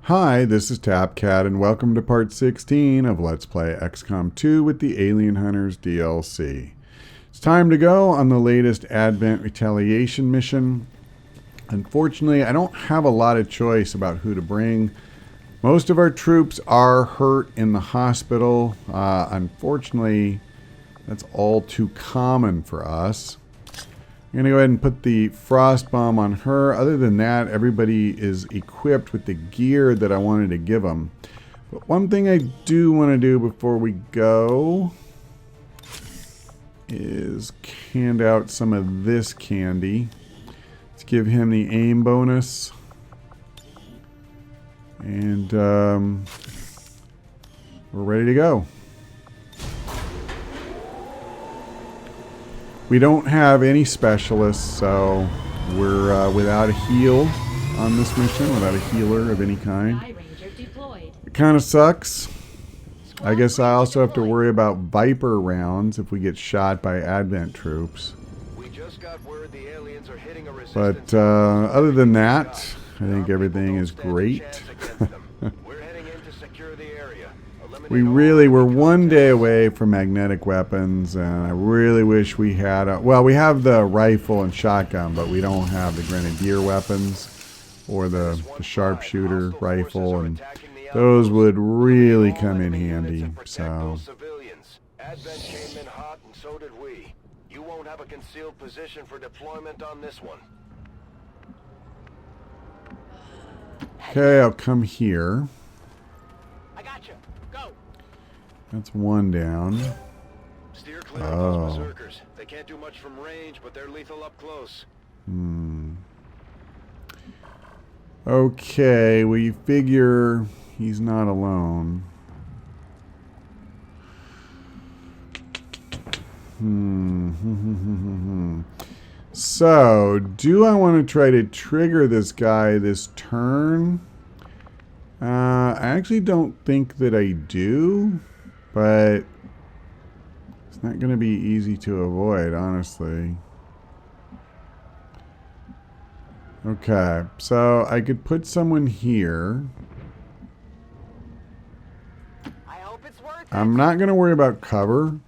Hi, this is TapCat, and welcome to part 16 of Let's Play XCOM 2 with the Alien Hunters DLC. It's time to go on the latest Advent Retaliation mission. Unfortunately, I don't have a lot of choice about who to bring. Most of our troops are hurt in the hospital. Unfortunately, that's all too common for us. I'm going to go ahead and put the frost bomb on her. Other than that, everybody is equipped with the gear that I wanted to give them. But one thing I do want to do before we go is hand out some of this candy. Let's give him the aim bonus. And we're ready to go. We don't have any specialists, so we're without a heal on this mission, without a healer of any kind. It kind of sucks. I guess I also have to worry about Viper rounds if we get shot by Advent troops. But other than that, I think everything is great. We're one day away from magnetic weapons, and I really wish we had well, we have the rifle and shotgun, but we don't have the grenadier weapons or the sharpshooter rifle, and those would really come in handy. So Advent came in hot, and so did we. You won't have a concealed position for deployment on this one. Okay, I'll come here. That's one down. Steer clear of those berserkers. They can't do much from range, but they're lethal up close. Okay, well, you figure he's not alone. So, do I want to try to trigger this guy this turn? I actually don't think that I do. But it's not going to be easy to avoid, honestly. Okay, so I could put someone here. I hope it's worth it. I'm not going to worry about cover.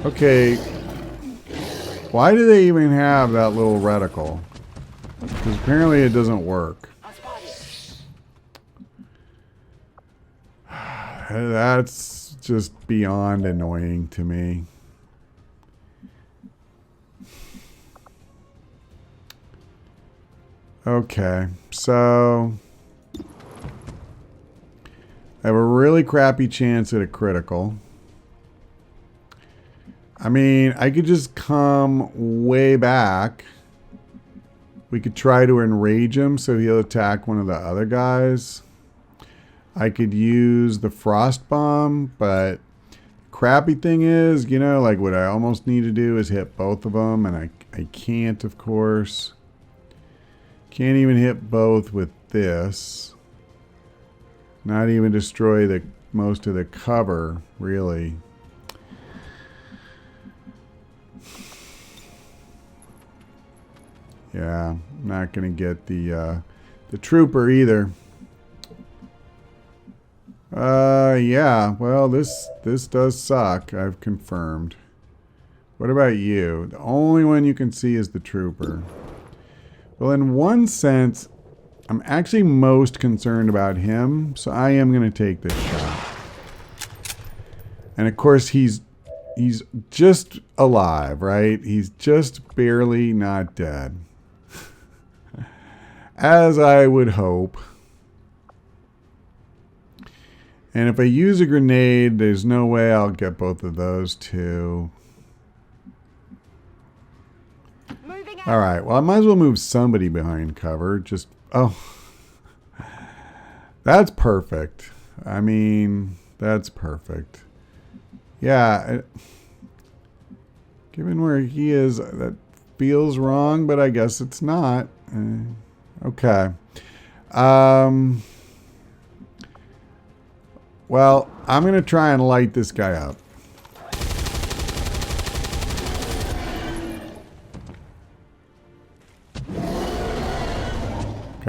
Okay. Why do they even have that little reticle? Because apparently it doesn't work. That's just beyond annoying to me. Okay, so I have a really crappy chance at a critical. I mean, I could just come way back. We could try to enrage him so he'll attack one of the other guys. I could use the frost bomb, but crappy thing is, you know, like what I almost need to do is hit both of them, and I can't, of course. Can't even hit both with this. Not even destroy the most of the cover, really. Yeah, I'm not gonna get the trooper either. Yeah, well, this does suck, I've confirmed. What about you? The only one you can see is the trooper. Well, in one sense, I'm actually most concerned about him, so I am going to take this shot. And of course, he's just alive, right? He's just barely not dead. As I would hope. And if I use a grenade, there's no way I'll get both of those two. Alright, well, I might as well move somebody behind cover. Just, oh. That's perfect. I mean, that's perfect. Yeah. Given where he is, that feels wrong, but I guess it's not. Okay. Well, I'm going to try and light this guy up.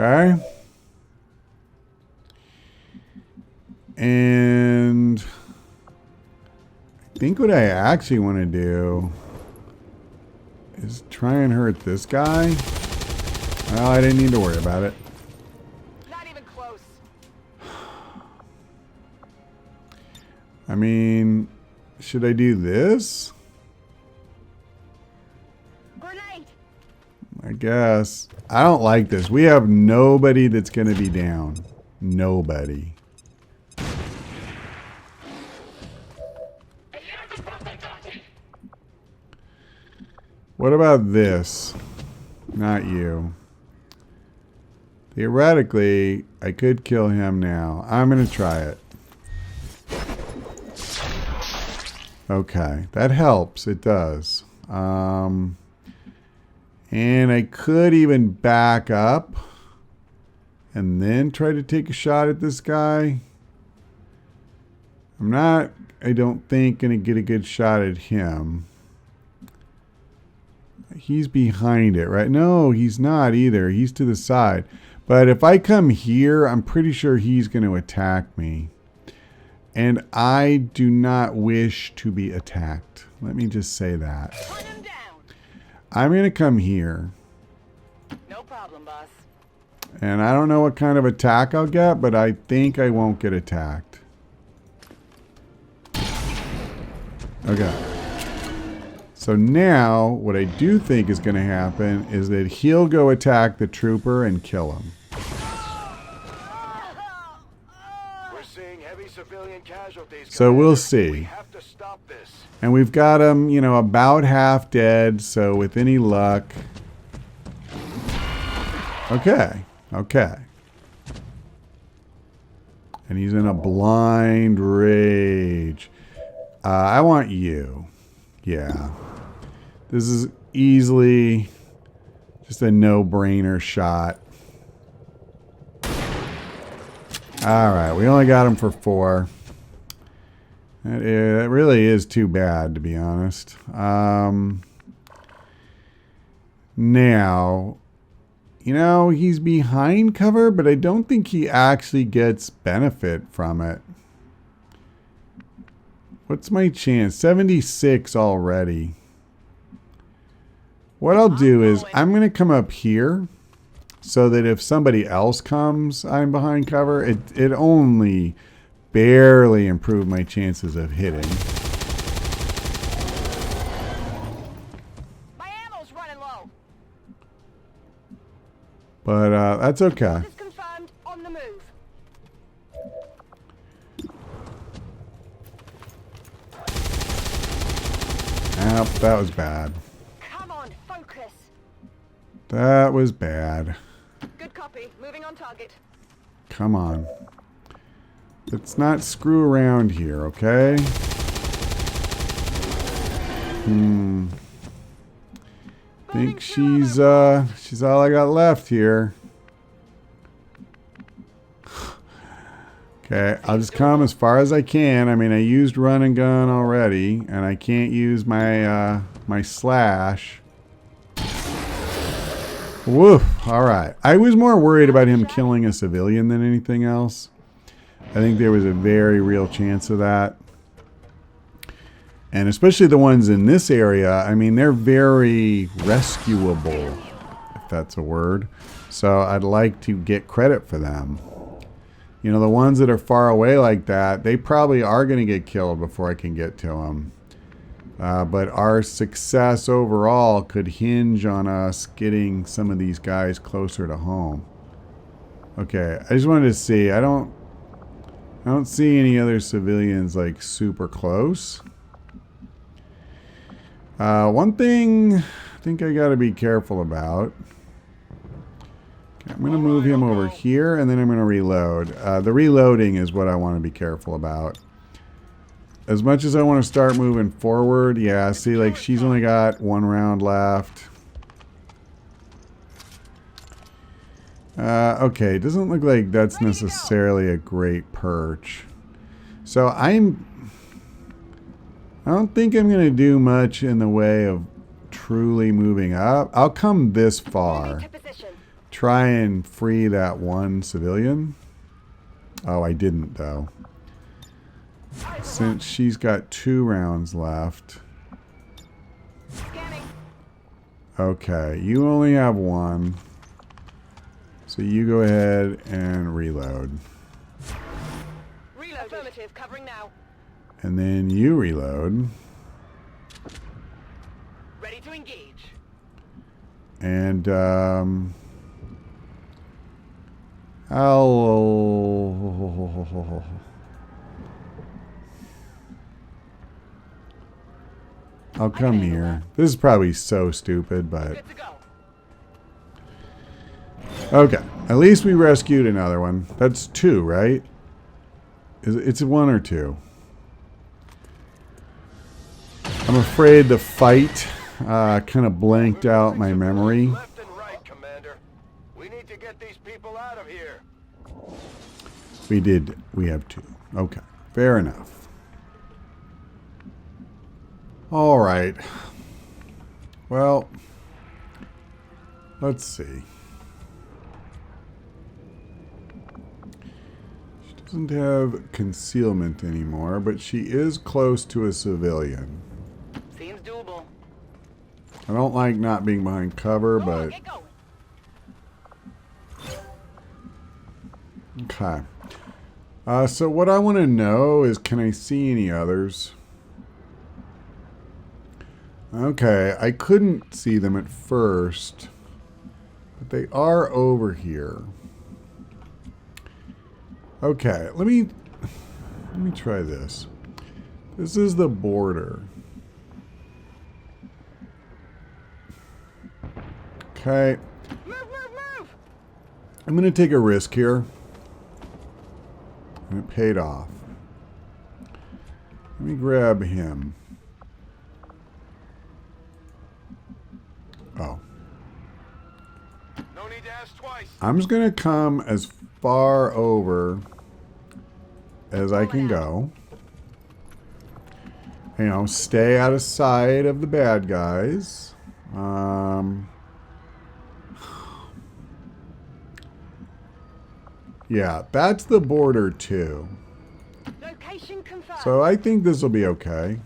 Okay. And I think what I actually want to do is try and hurt this guy. Well, I didn't need to worry about it. Not even close. I mean, should I do this? Grenade. I guess. I don't like this. We have nobody that's going to be down. Nobody. What about this? Not you. Theoretically, I could kill him now. I'm going to try it. Okay, that helps. It does. And I could even back up and then try to take a shot at this guy. I'm not, I don't think, going to get a good shot at him. He's behind it, right? No, he's not either. He's to the side. But if I come here, I'm pretty sure he's going to attack me. And I do not wish to be attacked. Let me just say that. Put him down. I'm going to come here. No problem, boss. And I don't know what kind of attack I'll get, but I think I won't get attacked. Okay. So now, what I do think is going to happen is that he'll go attack the trooper and kill him. We're seeing heavy civilian casualties. So we'll Commander. see. We have to stop this. And we've got him, you know, about half dead, so with any luck... Okay, okay. And he's in a blind rage. I want you. Yeah. This is easily just a no-brainer shot. Alright, we only got him for 4. That really is too bad, to be honest. Now, you know, he's behind cover, but I don't think he actually gets benefit from it. What's my chance? 76 already. What I'll do is I'm going to come up here so that if somebody else comes, I'm behind cover. It only barely improved my chances of hitting. My ammo's running low. But that's okay. Is confirmed. On the move. Yep, that was bad. Come on, focus. That was bad. Good copy. Moving on target. Come on. Let's not screw around here, okay? Think she's all I got left here. Okay, I'll just come as far as I can. I mean, I used run and gun already, and I can't use my my slash. Woof. All right. I was more worried about him killing a civilian than anything else. I think there was a very real chance of that. And especially the ones in this area, I mean, they're very rescuable, if that's a word. So I'd like to get credit for them. You know, the ones that are far away like that, they probably are going to get killed before I can get to them. But our success overall could hinge on us getting some of these guys closer to home. Okay, I just wanted to see. I don't see any other civilians like super close. One thing I think I got to be careful about. Okay, I'm going to move him over here, and then I'm going to reload. The reloading is what I want to be careful about. As much as I want to start moving forward, yeah, see, like, she's only got 1 round left. Okay, it doesn't look like that's necessarily a great perch. So I don't think I'm going to do much in the way of truly moving up. I'll come this far. Try and free that one civilian. Oh, I didn't, though. since she's got 2 rounds left. Scanning. Okay, you only have 1. So you go ahead and reload. Reload. Affirmative. Covering now. And then you reload. Ready to engage. And I'll come here. This is probably so stupid, but Good to go. okay. At least we rescued another one. That's 2, right? It's 1 or 2. I'm afraid the fight kind of blanked out my memory. Left and right, Commander. We need to get these people out of here. We did. We have 2. Okay. Fair enough. All right. Well, let's see. She doesn't have concealment anymore, but she is close to a civilian. Seems doable. I don't like not being behind cover, but Get going. okay. So what I want to know is, can I see any others? Okay, I couldn't see them at first, but they are over here. Okay, let me try this. This is the border. Okay, Move, move, move. I'm going to take a risk here. And it paid off. Let me grab him. Oh. No need to ask twice. I'm just going to come as far over as I can go. You know, stay out of sight of the bad guys. Yeah, that's the border too. Location confirmed. So I think this will be okay.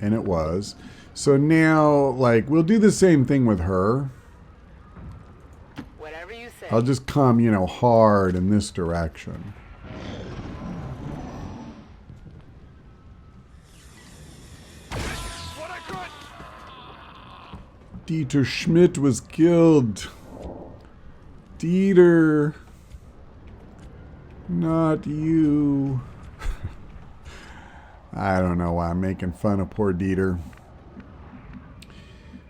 And it was. So now, like, we'll do the same thing with her. Whatever you say. I'll just come, you know, hard in this direction. What I could. Dieter Schmidt was killed. Dieter. Not you. I don't know why I'm making fun of poor Dieter.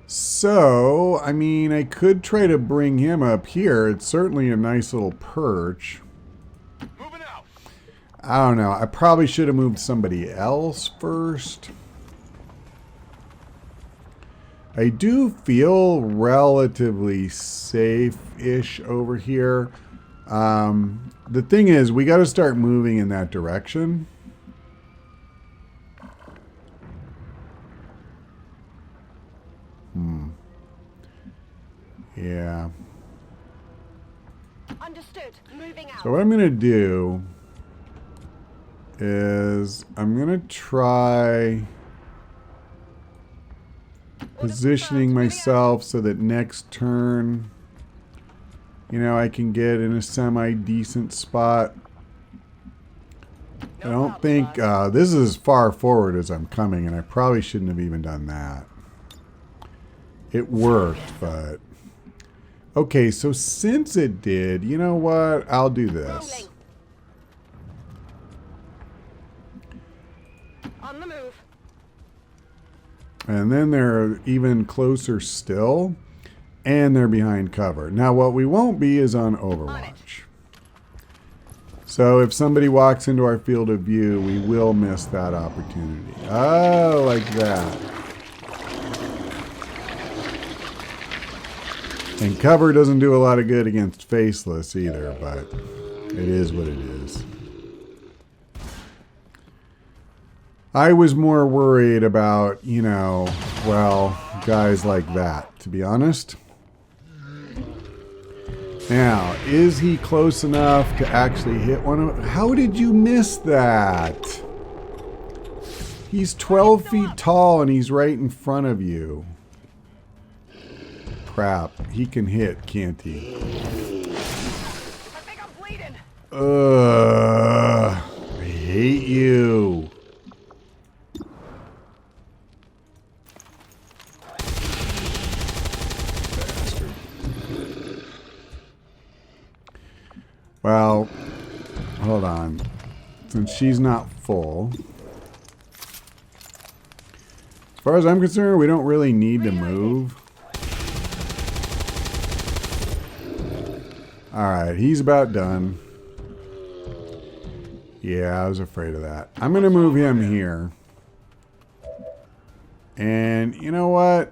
So, I mean, I could try to bring him up here. It's certainly a nice little perch. Moving out. I don't know. I probably should have moved somebody else first. I do feel relatively safe-ish over here. The thing is, we got to start moving in that direction. Yeah. Understood. Moving out. So what I'm going to do is I'm going to try positioning myself so that next turn, you know, I can get in a semi-decent spot. I don't think this is as far forward as I'm coming, and I probably shouldn't have even done that. It worked, but... Okay, so since it did, you know what? I'll do this. On the move. And then they're even closer still, and they're behind cover. Now, what we won't be is on Overwatch. So if somebody walks into our field of view, we will miss that opportunity. Oh, like that. And cover doesn't do a lot of good against faceless either, but it is what it is. I was more worried about, you know, well, guys like that, to be honest. Now, is he close enough to actually hit one of... How did you miss that? He's 12 feet tall and he's right in front of you. Crap. He can hit, can't he? I think I'm bleeding. I hate you. Bastard. Well, hold on. Since she's not full. As far as I'm concerned, we don't really need to move. Alright, he's about done. Yeah, I was afraid of that. I'm going to move him here. And you know what?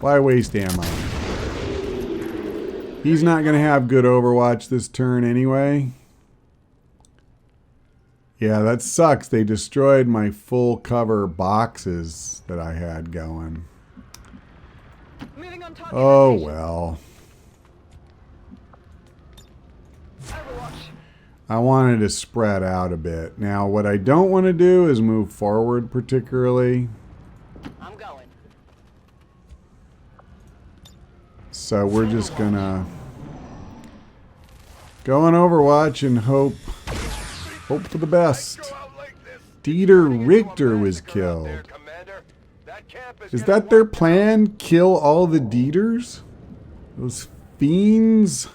Why waste ammo? He's not going to have good Overwatch this turn anyway. Yeah, that sucks. They destroyed my full cover boxes that I had going. Moving on target Oh, location. well. Overwatch. I wanted to spread out a bit. Now, what I don't want to do is move forward particularly. I'm going. So we're just gonna go on Overwatch and hope for the best. Dieter Richter was killed. Is that their plan? Kill all the Dieters? Those fiends?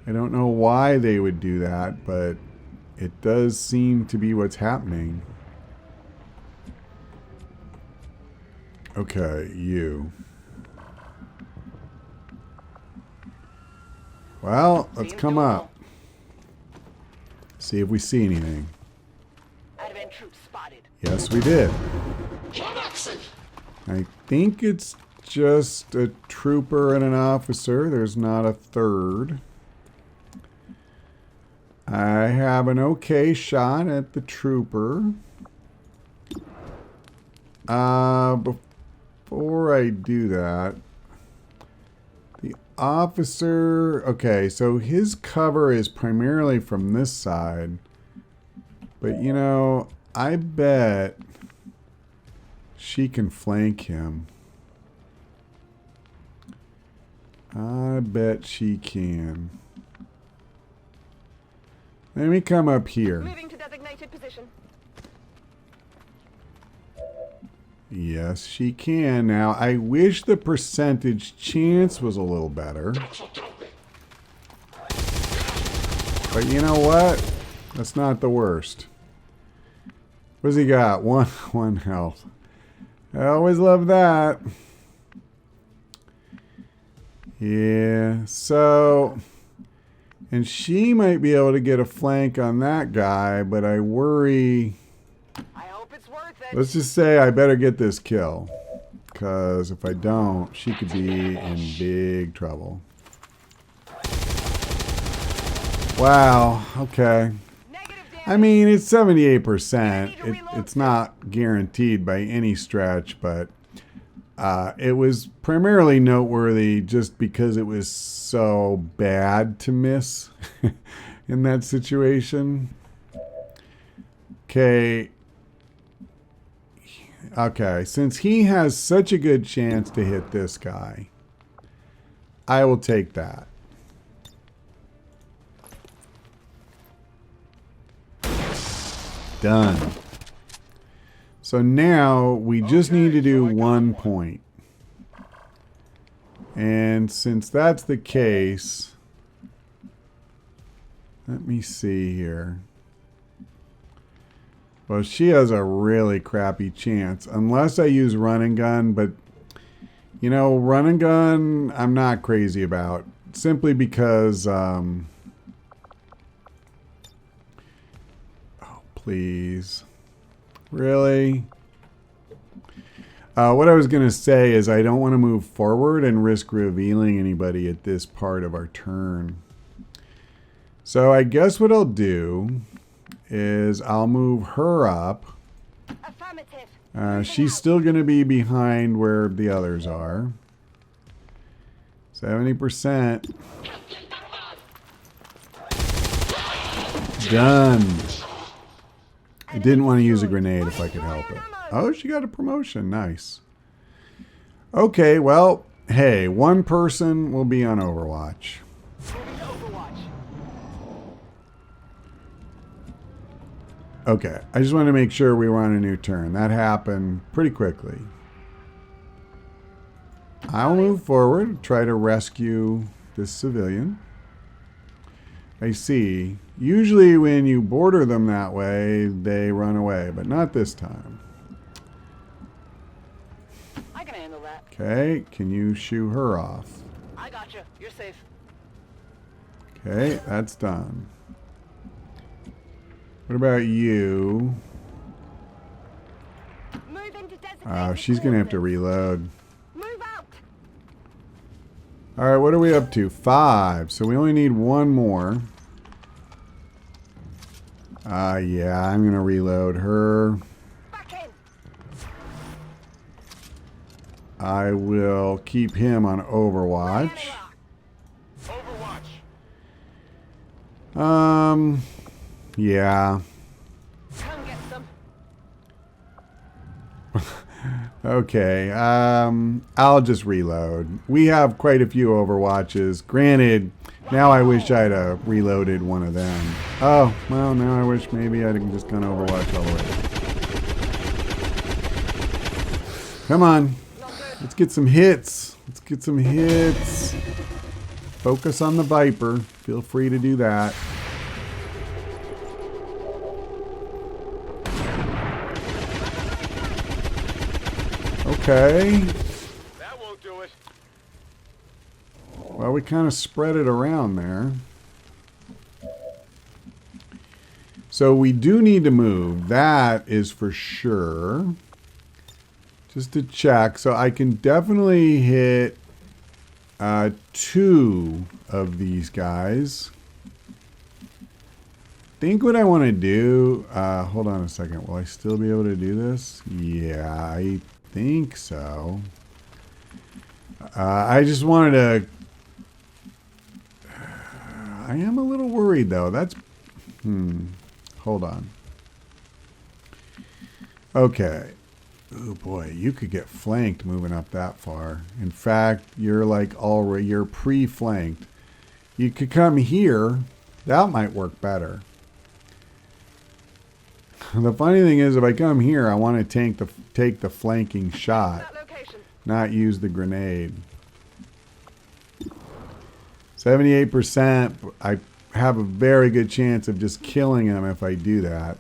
I don't know why they would do that, but it does seem to be what's happening. Okay, you. Well, let's come up. See if we see anything. Advent troops spotted. Yes, we did. I think it's just a trooper and an officer. There's not a third. I have an okay shot at the trooper. Before I do that, the officer... Okay, so his cover is primarily from this side. But, you know, I bet she can flank him. I bet she can. Let me come up here. Moving to designated position. Yes, she can. Now, I wish the percentage chance was a little better. But you know what? That's not the worst. What's he got? One health. I always love that. Yeah, so... And she might be able to get a flank on that guy, but I worry... I hope it's worth it. Let's just say I better get this kill. Because if I don't, she could be in big trouble. Wow, okay. Negative damage. I mean, it's 78%. It's not guaranteed by any stretch, but it was primarily noteworthy just because it was so bad to miss in that situation. Okay, since he has such a good chance to hit this guy, I will take that. Done. So now we just need to do 1 point. And since that's the case, let me see here. Well, she has a really crappy chance. Unless I use run and gun, but you know, run and gun I'm not crazy about. Simply because please. Really? What I was going to say is I don't want to move forward and risk revealing anybody at this part of our turn. So I guess what I'll do is I'll move her up. Affirmative. She's still going to be behind where the others are. 70%. Done. I didn't want to use a grenade if I could help it. Oh, she got a promotion. Nice. Okay, well, hey, one person will be on Overwatch. Moving to Overwatch. Okay, I just wanted to make sure we were on a new turn. That happened pretty quickly. I'll move forward, try to rescue this civilian. I see. Usually when you border them that way, they run away, but not this time. I can handle that. Okay, can you shoo her off? I got you. You're safe. Okay, that's done. What about you? Move into designated. Oh, she's going to have to reload. Move out. All right, what are we up to? 5. So we only need one more. Yeah, I'm going to reload her. Back in. I will keep him on Overwatch. Overwatch. Yeah. Come get some. Okay, I'll just reload. We have quite a few Overwatches. Granted, now I wish I'd reloaded one of them. Oh, well, now I wish maybe I'd just gone Overwatch all the way. Come on. Let's get some hits. Let's get some hits. Focus on the Viper. Feel free to do that. Okay. That won't do it. Well, we kind of spread it around there. So we do need to move. That is for sure. Just to check. So I can definitely hit 2 of these guys. Think what I want to do. Hold on a second. Will I still be able to do this? Yeah, I think so. I just wanted to... I am a little worried though. That's... Hold on. Okay. Oh boy, you could get flanked moving up that far. In fact, you're like already... You're pre-flanked. You could come here. That might work better. The funny thing is, if I come here, I want to take the flanking shot, That location. not use the grenade. 78%. I have a very good chance of just killing him if I do that.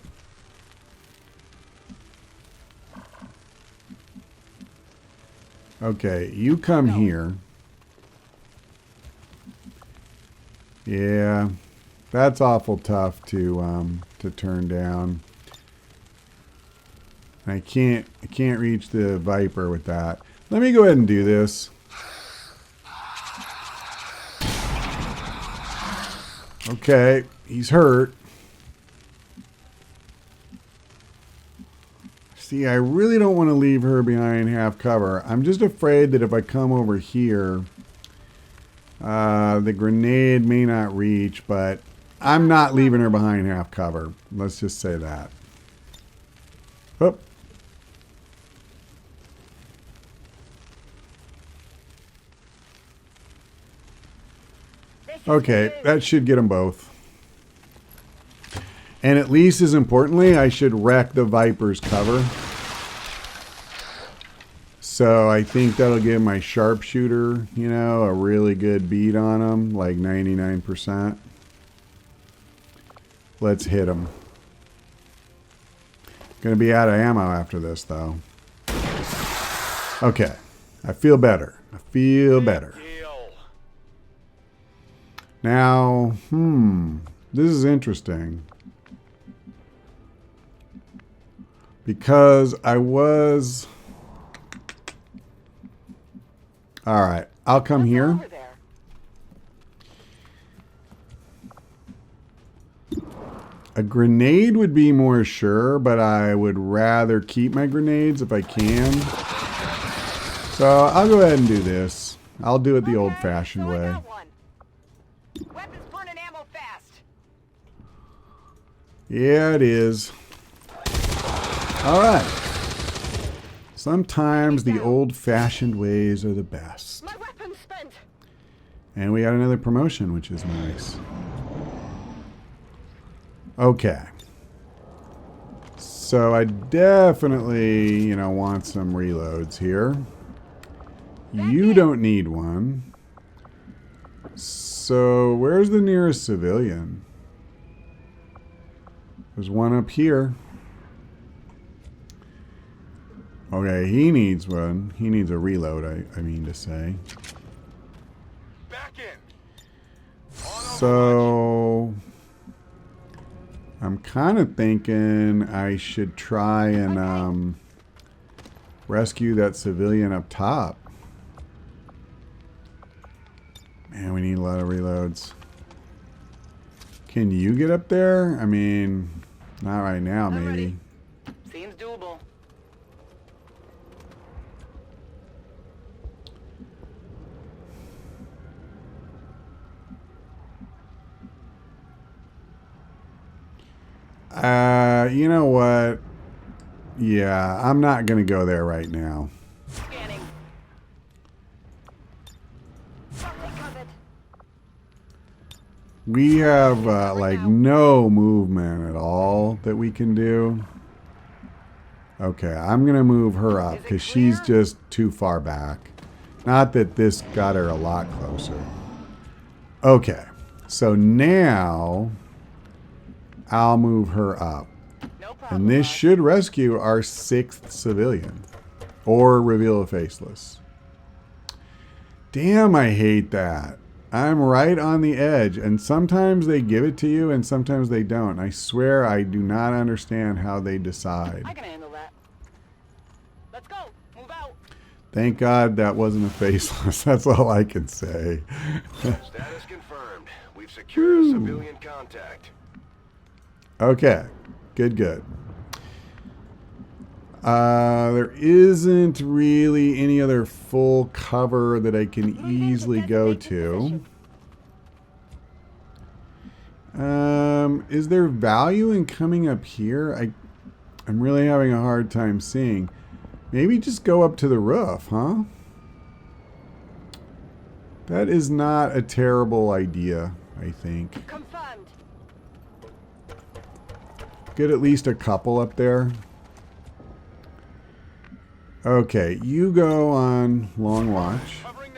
Okay, you come here. Yeah, that's awful tough to turn down. I can't reach the Viper with that. Let me go ahead and do this. Okay, he's hurt. See, I really don't want to leave her behind half cover. I'm just afraid that if I come over here, the grenade may not reach, but I'm not leaving her behind half cover. Let's just say that. Oh. Okay, that should get them both. And at least as importantly, I should wreck the Viper's cover. So I think that'll give my sharpshooter, you know, a really good beat on him, like 99%. Let's hit him. Gonna be out of ammo after this, though. Okay, I feel better. I feel better. Now, this is interesting. Because I was... All right, I'll come here. Over there. A grenade would be more sure, but I would rather keep my grenades if I can. So I'll go ahead and do this. I'll do it the Okay, old-fashioned so I way. got one. Weapons burning ammo fast. Yeah, it is. All right. Sometimes the old-fashioned ways are the best. My weapon's spent. And we got another promotion, which is nice. Okay. So I definitely, want some reloads here. You don't need one. So where's the nearest civilian? There's one up here. Okay, he needs one. He needs a reload, I mean to say. Back in. So I'm kind of thinking I should try and rescue that civilian up top. Man, we need a lot of reloads. Can you get up there? I mean, not right now, maybe. Seems doable. You know what? Yeah, I'm not going to go there right now. Scanning. Something covered. We have like no movement at all that we can do. Okay, I'm going to move her up because she's just too far back. Not that this got her a lot closer. Okay, so now I'll move her up. No problem. And this should rescue our 6th civilian. Or reveal a faceless. Damn, I hate that. I'm right on the edge. And sometimes they give it to you and sometimes they don't. I swear I do not understand how they decide. I can handle that. Let's go. Move out. Thank God that wasn't a faceless. That's all I can say. Status confirmed. We've secured a civilian contact. Okay. Good. There isn't really any other full cover that I can easily go to. Is there value in coming up here? I'm really having a hard time seeing. Maybe just go up to the roof, huh? That is not a terrible idea, I think. Confirmed. Get at least a couple up there. Okay, you go on long watch. Covering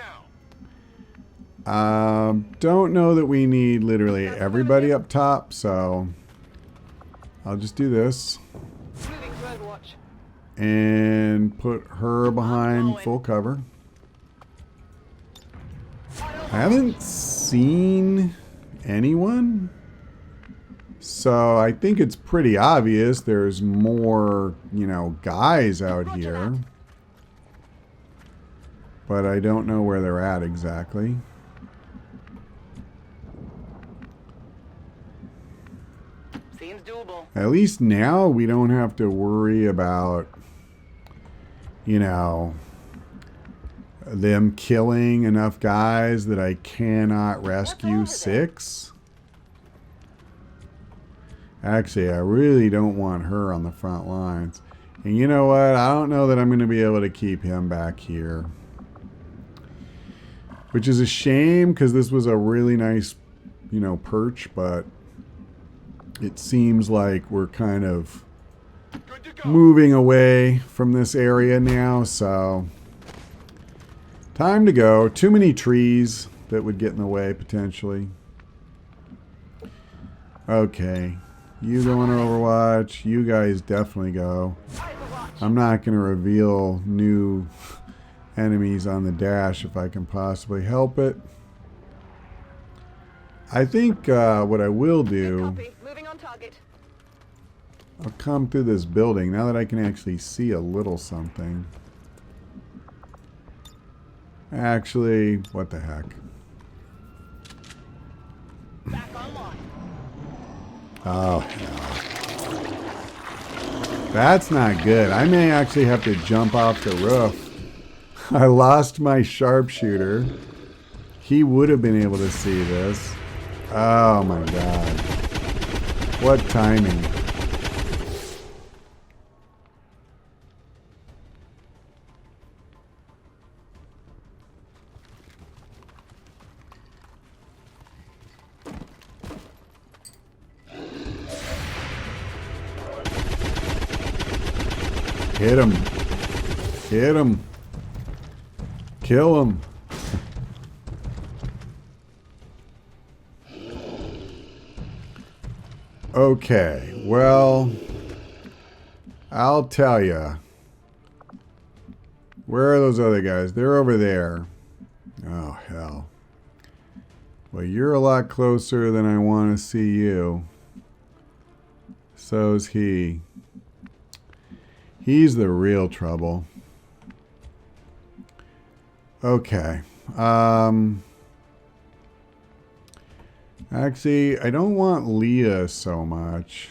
now. Don't know that we need literally everybody up top, so I'll just do this Moving to Overwatch. and put her behind full cover. I haven't seen anyone, so I think it's pretty obvious there's more, guys out here. But I don't know where they're at exactly. Seems doable. At least now we don't have to worry about, them killing enough guys that I cannot rescue 6. Actually, I really don't want her on the front lines. And you know what? I don't know that I'm going to be able to keep him back here. Which is a shame because this was a really nice, perch, but it seems like we're kind of Good to go. moving away from this area now, so time to go. Too many trees that would get in the way potentially. Okay, you go on Overwatch. You guys definitely go. Overwatch. I'm not going to reveal new enemies on the dash if I can possibly help it. I think what I will do, Copy. Moving on target. I'll come through this building now that I can actually see a little something. Actually, what the heck? Back online. Oh, hell. That's not good. I may actually have to jump off the roof. I lost my sharpshooter. He would have been able to see this. Oh my god. What timing. Hit him. Hit him. Kill him. Okay, well, I'll tell you. Where are those other guys? They're over there. Oh, hell. Well, you're a lot closer than I want to see you. So's he. He's the real trouble. Okay. Actually, I don't want Leah so much.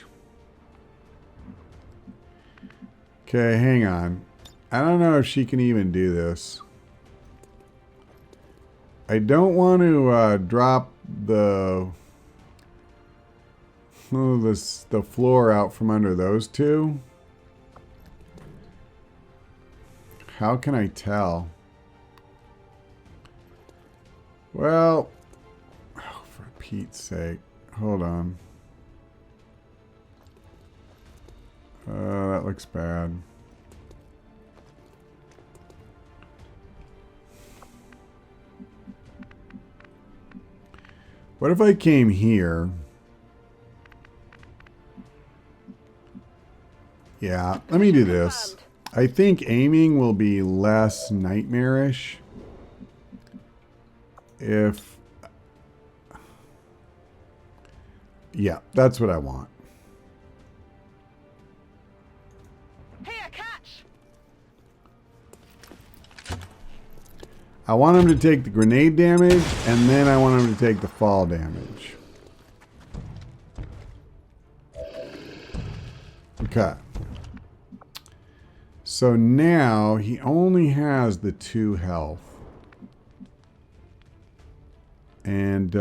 Okay, hang on. I don't know if she can even do this. I don't want to drop the floor out from under those two. How can I tell? Well, oh, for Pete's sake. Hold on. That looks bad. What if I came here? Yeah, let me do this. I think aiming will be less nightmarish if... Yeah, that's what I want. Here, catch! I want him to take the grenade damage, and then I want him to take the fall damage. Okay. So now he only has the 2 health. And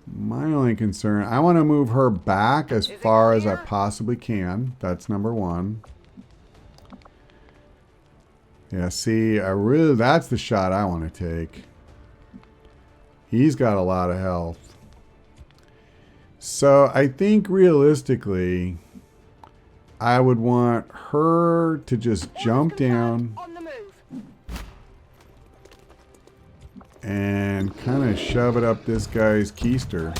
my only concern, I want to move her back as far as I possibly can. That's number 1. Yeah, see, that's the shot I want to take. He's got a lot of health. So I think realistically, I would want her to just jump down and kind of shove it up this guy's keister.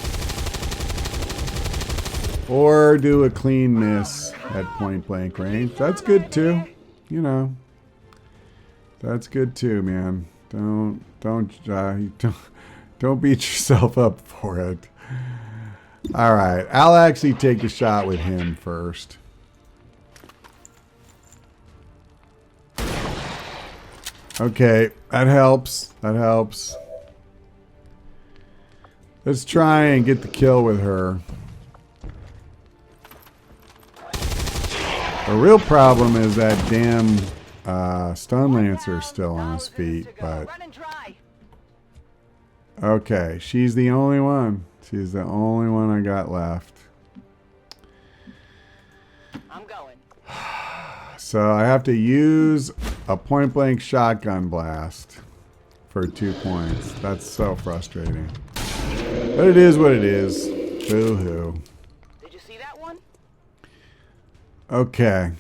Or do a clean miss at point blank range. That's good too. You know. That's good too, man. Don't beat yourself up for it. All right, I'll actually take a shot with him first. Okay, that helps. That helps. Let's try and get the kill with her. The real problem is that damn Stun Lancer still on his feet, but okay, she's the only one. She's the only one I got left. I'm going. So I have to use a point blank shotgun blast for 2 points. That's so frustrating. But it is what it is. Boo-hoo. Did you see that one? Okay.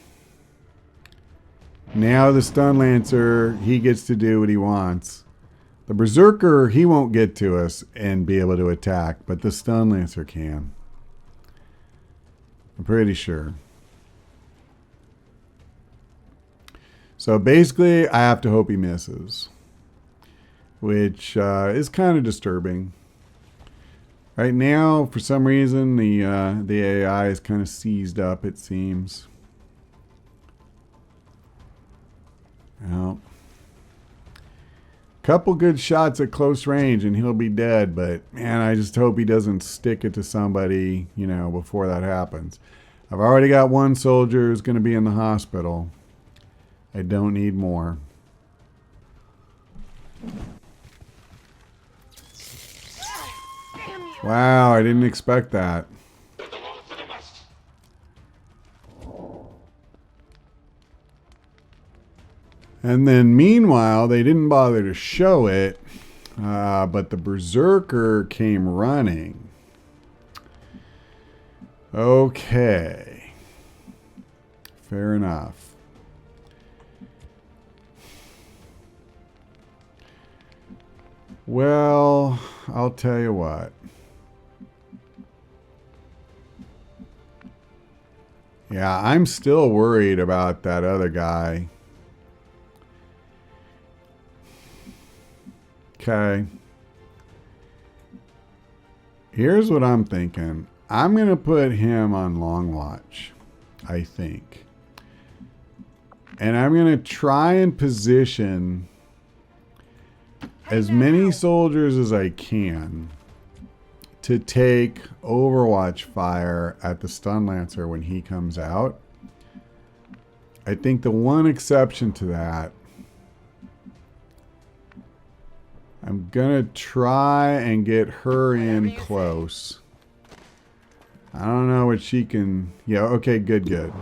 Now the Stun Lancer, he gets to do what he wants. The Berserker, he won't get to us and be able to attack, but the Stun Lancer can. I'm pretty sure. So basically, I have to hope he misses, which is kind of disturbing. Right now, for some reason, the AI is kind of seized up, it seems. Well, couple good shots at close range and he'll be dead, but man, I just hope he doesn't stick it to somebody, you know, before that happens. I've already got one soldier who's going to be in the hospital. I don't need more. Damn you. Wow, I didn't expect that. And then meanwhile, they didn't bother to show it, but the berserker came running. Okay. Fair enough. Well, I'll tell you what. Yeah, I'm still worried about that other guy. Okay. Here's what I'm thinking. I'm going to put him on long watch, I think. And I'm going to try and position as many soldiers as I can to take overwatch fire at the stun lancer when he comes out. I think the one exception to that, I'm gonna try and get her in close. I don't know what she can. Yeah, okay, good.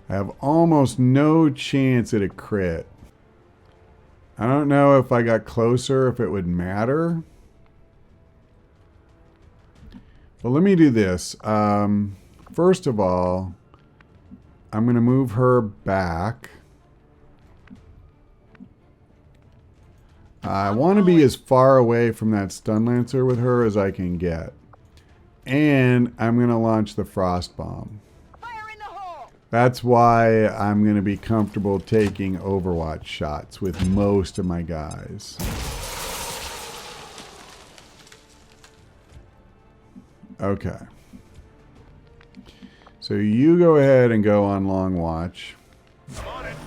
I have almost no chance at a crit. I don't know if I got closer, if it would matter. Well, let me do this. First of all, I'm going to move her back. I want to be as far away from that stun lancer with her as I can get. And I'm going to launch the frost bomb. Fire in the hole. That's why I'm going to be comfortable taking overwatch shots with most of my guys. Okay. So you go ahead and go on long watch. I'm on it.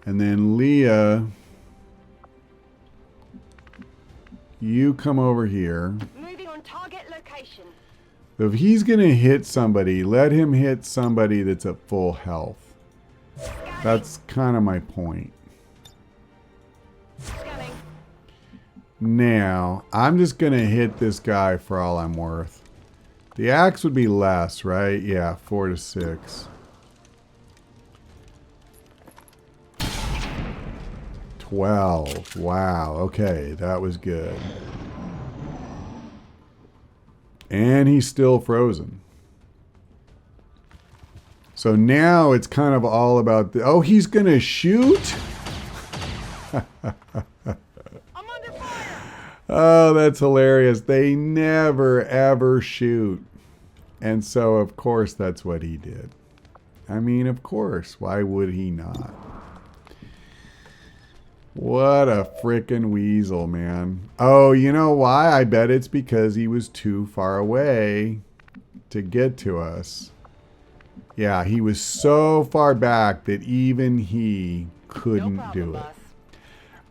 And then Leah, you come over here. Moving on target location. So if he's going to hit somebody, let him hit somebody that's at full health. That's kind of my point. Scanning. Now, I'm just going to hit this guy for all I'm worth. The axe would be less, right? Yeah, 4 to 6. 12. Wow. Okay, that was good. And he's still frozen. So now it's kind of all about the... Oh, he's going to shoot? I'm under fire. Oh, that's hilarious. They never, ever shoot. And so, of course, that's what he did. I mean, of course. Why would he not? What a frickin' weasel, man. Oh, you know why? I bet it's because he was too far away to get to us. Yeah, he was so far back that even he couldn't No problem, do it. boss.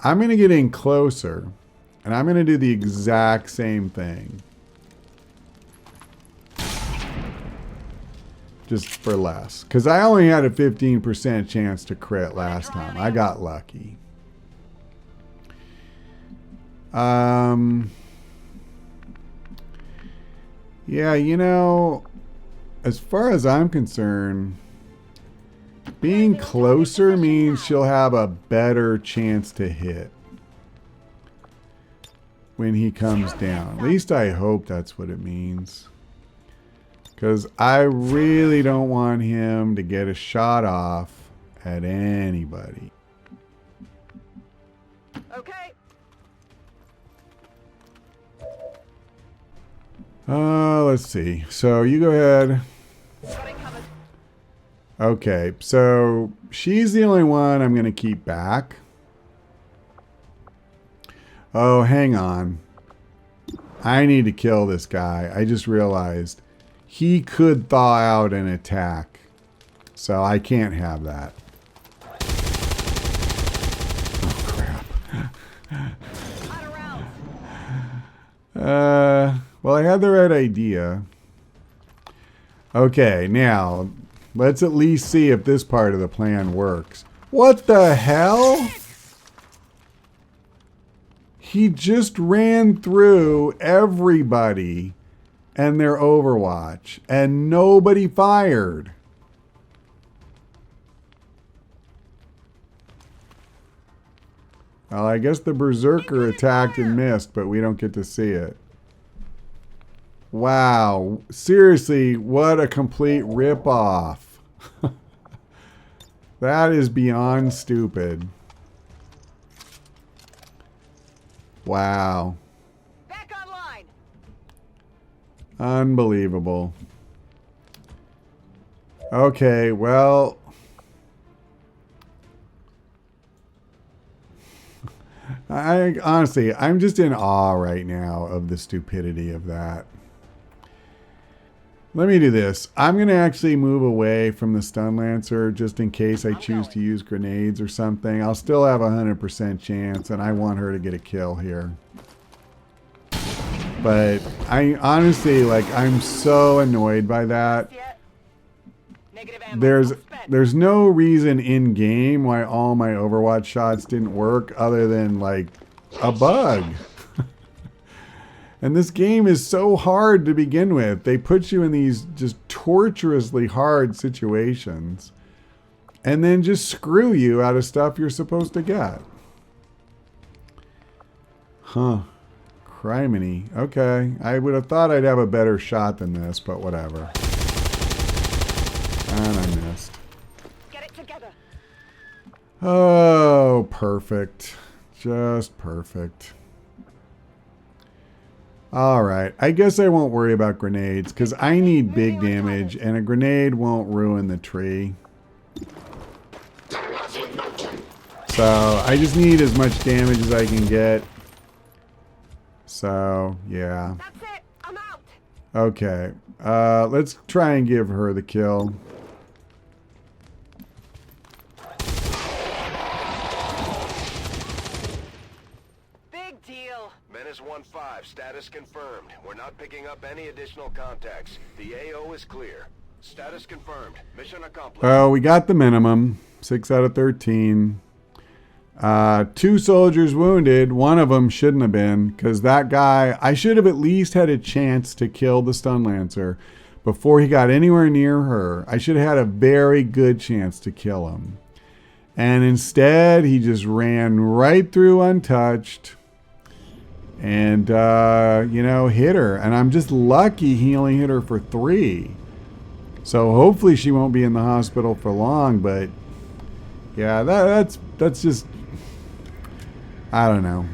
I'm going to get in closer, and I'm going to do the exact same thing. Just for less. Because I only had a 15% chance to crit last time. I got lucky. Yeah, you know, as far as I'm concerned, being closer means she'll have a better chance to hit when he comes down. At least I hope that's what it means. Because I really don't want him to get a shot off at anybody. Okay. Let's see. So you go ahead. Got it covered. Okay, so she's the only one I'm going to keep back. Oh, hang on. I need to kill this guy. I just realized he could thaw out and attack. So I can't have that. Oh, crap. Out of rounds. Well, I had the right idea. Okay, now, Let's at least see if this part of the plan works. What the hell? He just ran through everybody and their Overwatch, and nobody fired. Well, I guess the Berserker attacked and missed, but we don't get to see it. Wow. Seriously, what a complete ripoff. That is beyond stupid. Wow. Back online. Unbelievable. Okay, well... honestly, I'm just in awe right now of the stupidity of that. Let me do this. I'm going to actually move away from the Stun Lancer just in case I choose to use grenades or something. I'll still have a 100% chance, and I want her to get a kill here. But I honestly, like, I'm so annoyed by that. There's no reason in game why all my Overwatch shots didn't work other than like a bug. And this game is so hard to begin with. They put you in these just torturously hard situations and then just screw you out of stuff you're supposed to get. Huh. Criminy. Okay. I would have thought I'd have a better shot than this, but whatever. And I missed. Get it together. Oh, perfect. Just perfect. All right. I guess I won't worry about grenades because I need big damage and a grenade won't ruin the tree. So I just need as much damage as I can get. So, yeah. That's it. I'm out. Okay. Let's try and give her the kill. Big deal. Menace 1-5, status confirmed. We're not picking up any additional contacts. The AO is clear. Status confirmed. Mission accomplished. Oh, we got the minimum. 6 out of 13. 2 soldiers wounded. One of them shouldn't have been, because that guy, I should have at least had a chance to kill the Stun Lancer before he got anywhere near her. I should have had a very good chance to kill him. And instead, he just ran right through untouched and, you know, hit her. And I'm just lucky he only hit her for 3. So hopefully she won't be in the hospital for long, but yeah, that's just, I don't know.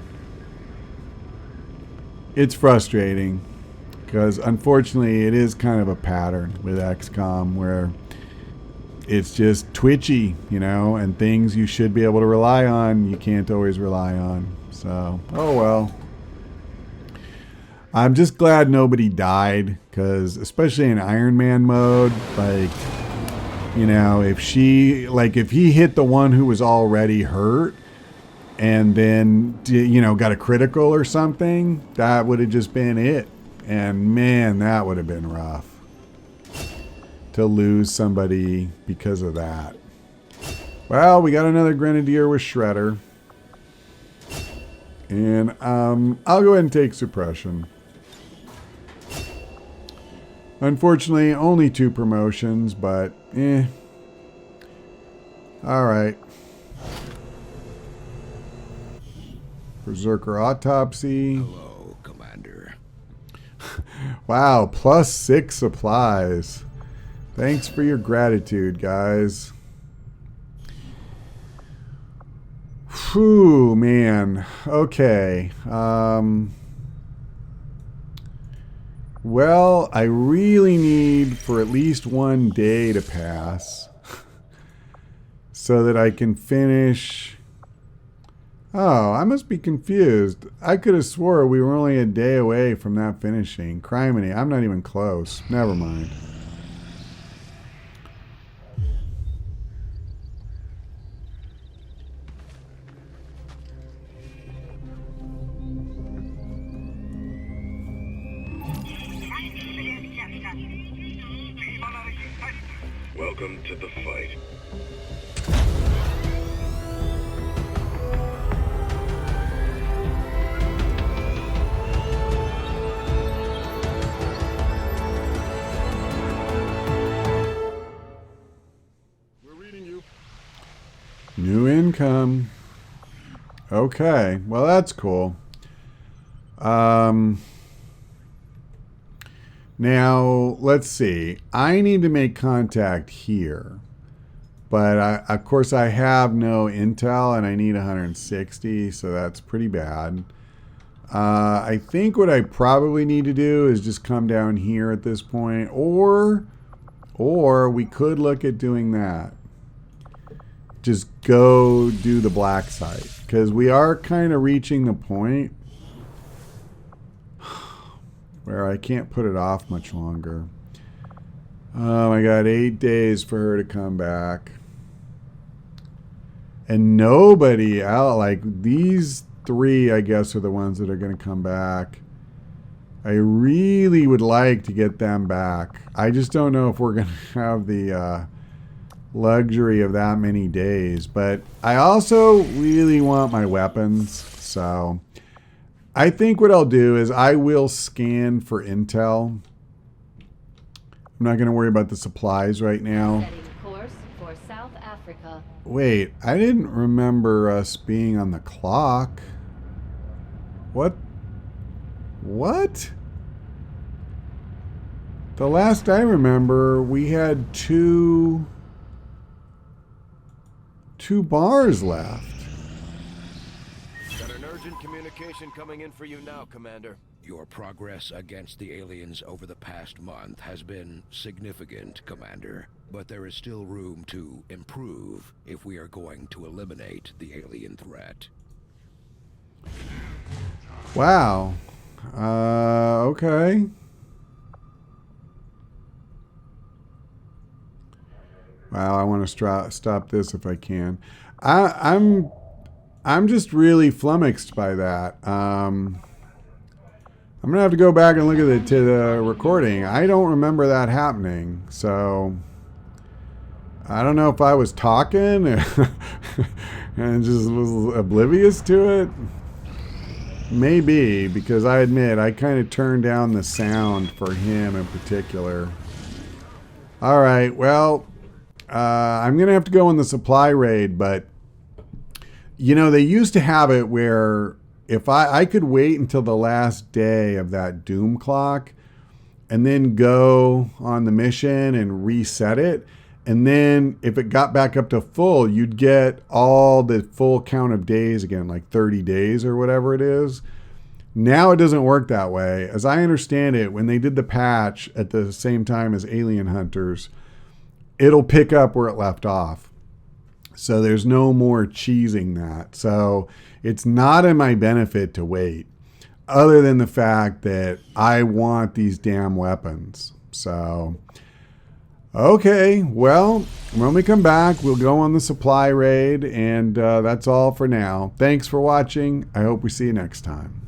It's frustrating because unfortunately it is kind of a pattern with XCOM where it's just twitchy, you know, and things you should be able to rely on, you can't always rely on. So, oh well. I'm just glad nobody died because especially in Ironman mode, like, you know, if he hit the one who was already hurt and then, you know, got a critical or something, that would have just been it. And man, that would have been rough to lose somebody because of that. Well, we got another Grenadier with Shredder. And I'll go ahead and take Suppression. Unfortunately, only 2 promotions, but eh. Alright. Berserker Autopsy. Hello, Commander. Wow, +6 supplies. Thanks for your gratitude, guys. Whew, man. Okay. Well, I really need for at least 1 day to pass so that I can finish. Oh, I must be confused. I could have swore we were only a day away from that finishing. Criminy, I'm not even close. Never mind. Welcome to the fight. We're reading you. New income. Okay, well that's cool. Now, let's see. I need to make contact here. But, of course, I have no intel, and I need 160, so that's pretty bad. I think what I probably need to do is just come down here at this point. Or we could look at doing that. Just go do the black site. Because we are kind of reaching the point where I can't put it off much longer. Oh my God, 8 days for her to come back. And nobody out, like these 3, I guess, are the ones that are going to come back. I really would like to get them back. I just don't know if we're going to have the luxury of that many days. But I also really want my weapons, so I think what I'll do is I will scan for intel. I'm not going to worry about the supplies right now. Setting course for South Africa. Wait, I didn't remember us being on the clock. What? What? The last I remember, we had two bars left. Got an urgent communication coming in for you now, Commander. Your progress against the aliens over the past month has been significant, Commander. But there is still room to improve if we are going to eliminate the alien threat. Wow. Okay. Wow, I want to stop this if I can. I'm just really flummoxed by that. I'm gonna have to go back and look at the recording. I don't remember that happening, so I don't know if I was talking and just was oblivious to it. Maybe, because I admit I kind of turned down the sound for him in particular. All right, well, I'm gonna have to go on the supply raid, but you know, they used to have it where if I could wait until the last day of that doom clock and then go on the mission and reset it. And then if it got back up to full, you'd get all the full count of days again, like 30 days or whatever it is. Now it doesn't work that way. As I understand it, when they did the patch at the same time as Alien Hunters, it'll pick up where it left off. So there's no more cheesing that. So it's not in my benefit to wait, other than the fact that I want these damn weapons. So, okay, well, when we come back, we'll go on the supply raid, and that's all for now. Thanks for watching. I hope we see you next time.